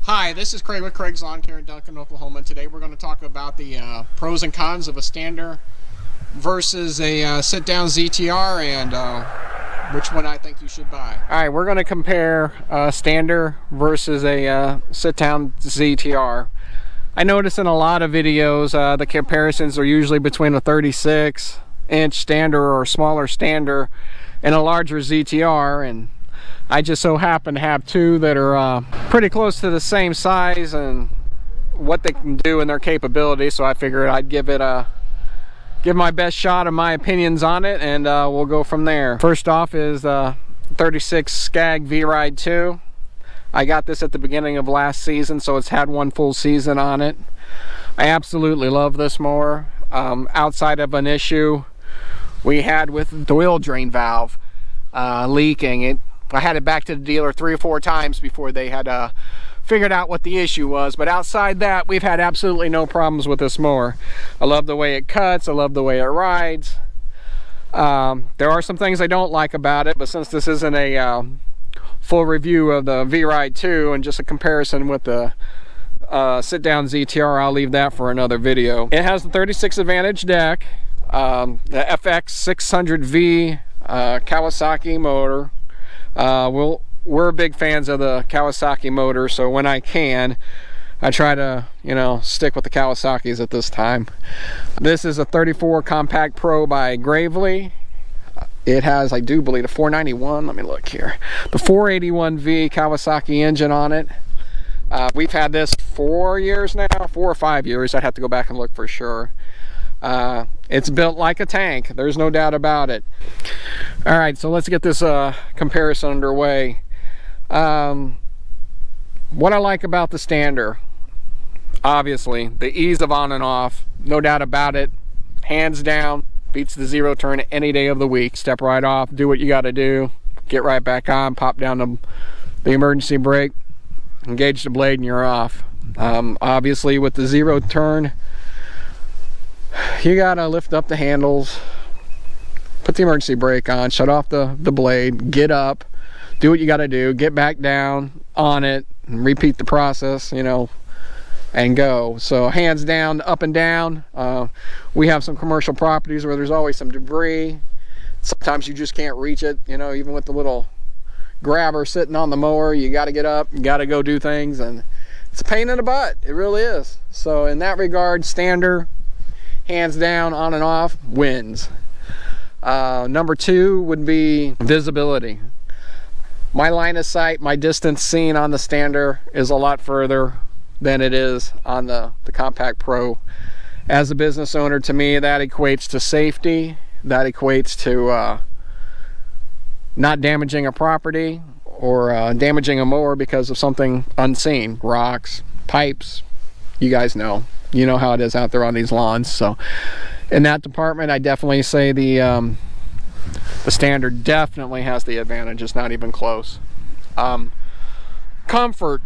Hi, this is Craig with Craig's Lawn Care in Duncan, Oklahoma. Today we're going to talk about the pros and cons of a stander versus a sit-down ZTR and which one I think you should buy. Alright, we're going to compare a stander versus a sit-down ZTR. I notice in a lot of videos the comparisons are usually between a 36-inch stander or smaller stander and a larger ZTR, and I just so happen to have two that are pretty close to the same size and what they can do and their capability, so I figured I'd give my best shot of my opinions on it, and we'll go from there. First off is 36 Skag V-Ride 2. I got this at the beginning of last season, so it's had one full season on it. I absolutely love this mower. Outside of an issue we had with the oil drain valve leaking, I had it back to the dealer 3 or 4 times before they had figured out what the issue was. But outside that, we've had absolutely no problems with this mower. I love the way it cuts. I love the way it rides. There are some things I don't like about it, but since this isn't a full review of the V-Ride 2 and just a comparison with the sit-down ZTR, I'll leave that for another video. It has the 36 Advantage deck, the FX 600V Kawasaki motor. We're big fans of the Kawasaki motor, so when I can, I try to, stick with the Kawasaki's at this time. This is a 34 Compact Pro by Gravely. It has, I do believe, a 491. Let me look here. The 481V Kawasaki engine on it. We've had this 4 years now, 4 or 5 years. I'd have to go back and look for sure. It's built like a tank, there's no doubt about it. All right, so let's get this comparison underway. What I like about the stander, obviously the ease of on and off, no doubt about it, hands down, beats the zero turn any day of the week. Step right off, do what you got to do, get right back on, pop down the emergency brake, engage the blade, and you're off. Obviously with the zero turn, you gotta lift up the handles, put the emergency brake on, shut off the blade, get up, do what you gotta do, get back down on it, and repeat the process, and go. So hands down, up and down. We have some commercial properties where there's always some debris. Sometimes you just can't reach it, even with the little grabber sitting on the mower. You gotta get up, you gotta go do things, and it's a pain in the butt. It really is. So in that regard, stander, hands down, on and off, wins. Number 2 would be visibility. My line of sight, my distance seen on the stander is a lot further than it is on the Compact Pro. As a business owner, to me, that equates to safety. That equates to not damaging a property or damaging a mower because of something unseen. Rocks, pipes, you guys know. You know how it is out there on these lawns. So in that department, I definitely say the standard definitely has the advantage. It's not even close. Comfort,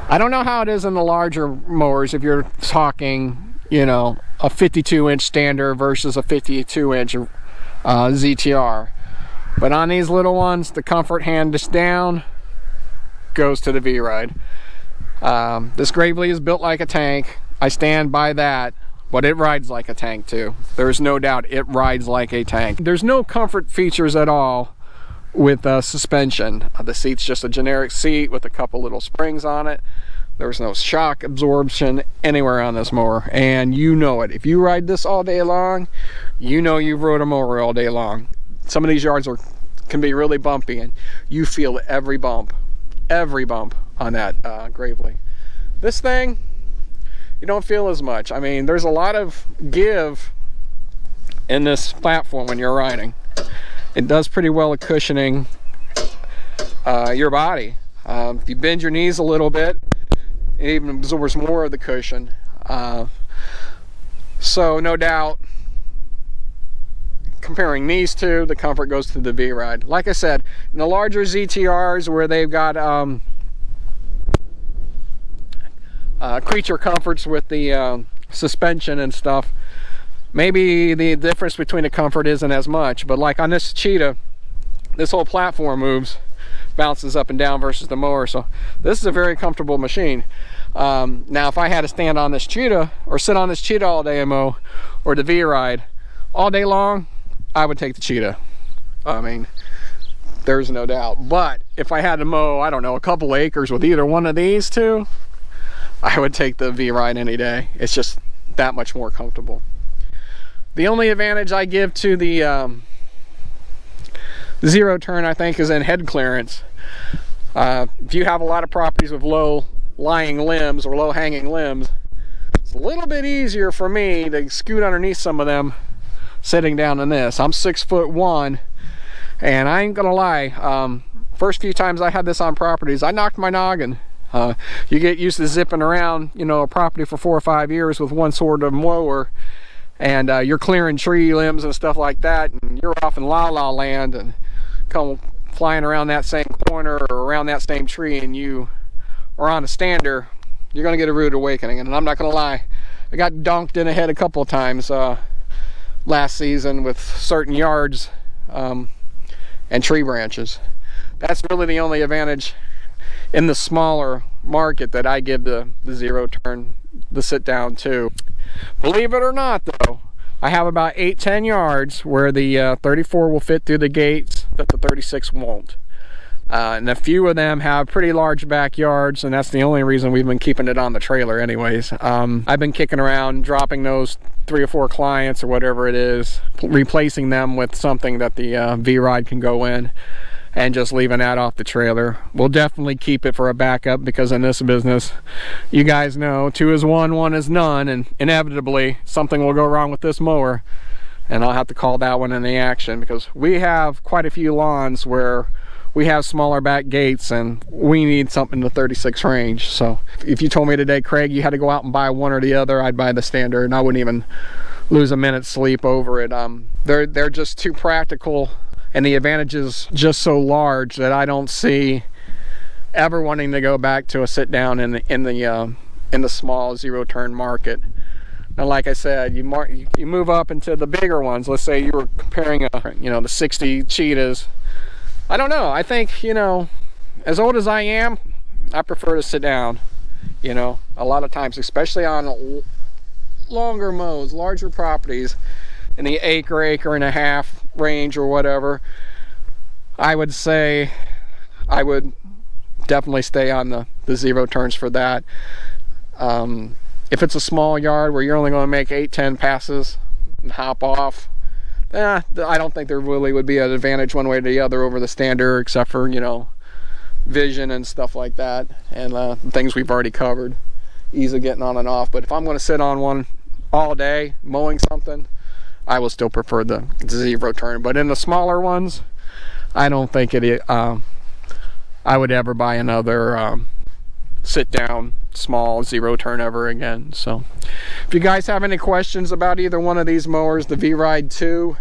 I don't know how it is in the larger mowers if you're talking, a 52-inch stander versus a 52-inch ZTR. But on these little ones, the comfort, hands down, goes to the V-Ride. This Gravely is built like a tank. I stand by that, but it rides like a tank too. There's no doubt it rides like a tank. There's no comfort features at all with suspension. The seat's just a generic seat with a couple little springs on it. There's no shock absorption anywhere on this mower, and you know it. If you ride this all day long, you've rode a mower all day long. Some of these yards can be really bumpy, and you feel every bump on that Gravely. This thing, you don't feel as much. I mean, there's a lot of give in this platform when you're riding. It does pretty well at cushioning your body. If you bend your knees a little bit, it even absorbs more of the cushion. So no doubt, comparing these two, the comfort goes to the V-Ride. Like I said, in the larger ZTRs where they've got creature comforts with the suspension and stuff, maybe the difference between the comfort isn't as much. But like on this Cheetah, this whole platform moves bounces up and down versus the mower. So this is a very comfortable machine. Now if I had to stand on this Cheetah or sit on this Cheetah all day and mow, or the V-Ride all day long, I would take the Cheetah. I mean, there's no doubt. But if I had to mow, I don't know, a couple acres with either one of these two, I would take the V-Ride any day. It's just that much more comfortable. The only advantage I give to the zero turn, I think, is in head clearance. If you have a lot of properties with low lying limbs or low hanging limbs, it's a little bit easier for me to scoot underneath some of them sitting down in this. I'm 6'1", and I ain't gonna lie, first few times I had this on properties, I knocked my noggin. You get used to zipping around, you know, a property for 4 or 5 years with one sort of mower, and you're clearing tree limbs and stuff like that, and you're off in la-la land and come flying around that same corner or around that same tree, and you are on a stander, you're gonna get a rude awakening. And I'm not gonna lie, I got donked in the head a couple of times last season with certain yards and tree branches. That's really the only advantage in the smaller market that I give the zero turn, the sit down to. Believe it or not though, I have about 8-10 yards where the 34 will fit through the gates that the 36 won't. And a few of them have pretty large backyards, and that's the only reason we've been keeping it on the trailer anyways. I've been kicking around, dropping those 3 or 4 clients or whatever it is, replacing them with something that the V-Ride can go in, and just leaving that off the trailer. We'll definitely keep it for a backup, because in this business, you guys know, 2 is 1, 1 is none, and inevitably something will go wrong with this mower, and I'll have to call that one in the action, because we have quite a few lawns where we have smaller back gates and we need something in the 36 range. So if you told me today, Craig, you had to go out and buy one or the other, I'd buy the standard, and I wouldn't even lose a minute's sleep over it. They're just too practical, and the advantage is just so large that I don't see ever wanting to go back to a sit down in the small zero turn market. Now, like I said, you move up into the bigger ones. Let's say you were comparing the 60 Cheetahs. I don't know, I think, you know, as old as I am, I prefer to sit down, you know, a lot of times, especially on longer mows, larger properties in the acre and a half range or whatever. I would say I would definitely stay on the zero turns for that. If it's a small yard where you're only going to make 8-10 passes and hop off, I don't think there really would be an advantage one way or the other over the standard, except for, you know, vision and stuff like that, and things we've already covered, ease of getting on and off. But if I'm going to sit on one all day mowing something, I will still prefer the zero turn. But in the smaller ones, I don't think I would ever buy another sit down small zero turn ever again. So if you guys have any questions about either one of these mowers, the V-Ride 2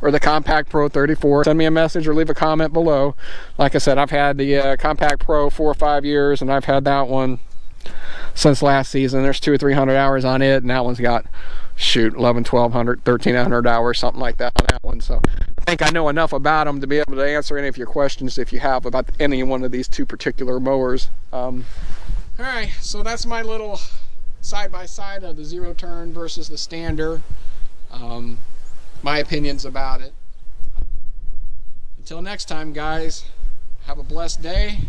or the Compact Pro 34, send me a message or leave a comment below. Like I said, I've had the Compact Pro 4 or 5 years, and I've had that one since last season. There's 200 or 300 hours on it, and that one's got, shoot, 1,100, 1,300 hours, something like that on that one. So I think I know enough about them to be able to answer any of your questions if you have about any one of these 2 particular mowers. Alright, so that's my little side-by-side of the zero turn versus the stander. My opinions about it. Until next time, guys, have a blessed day.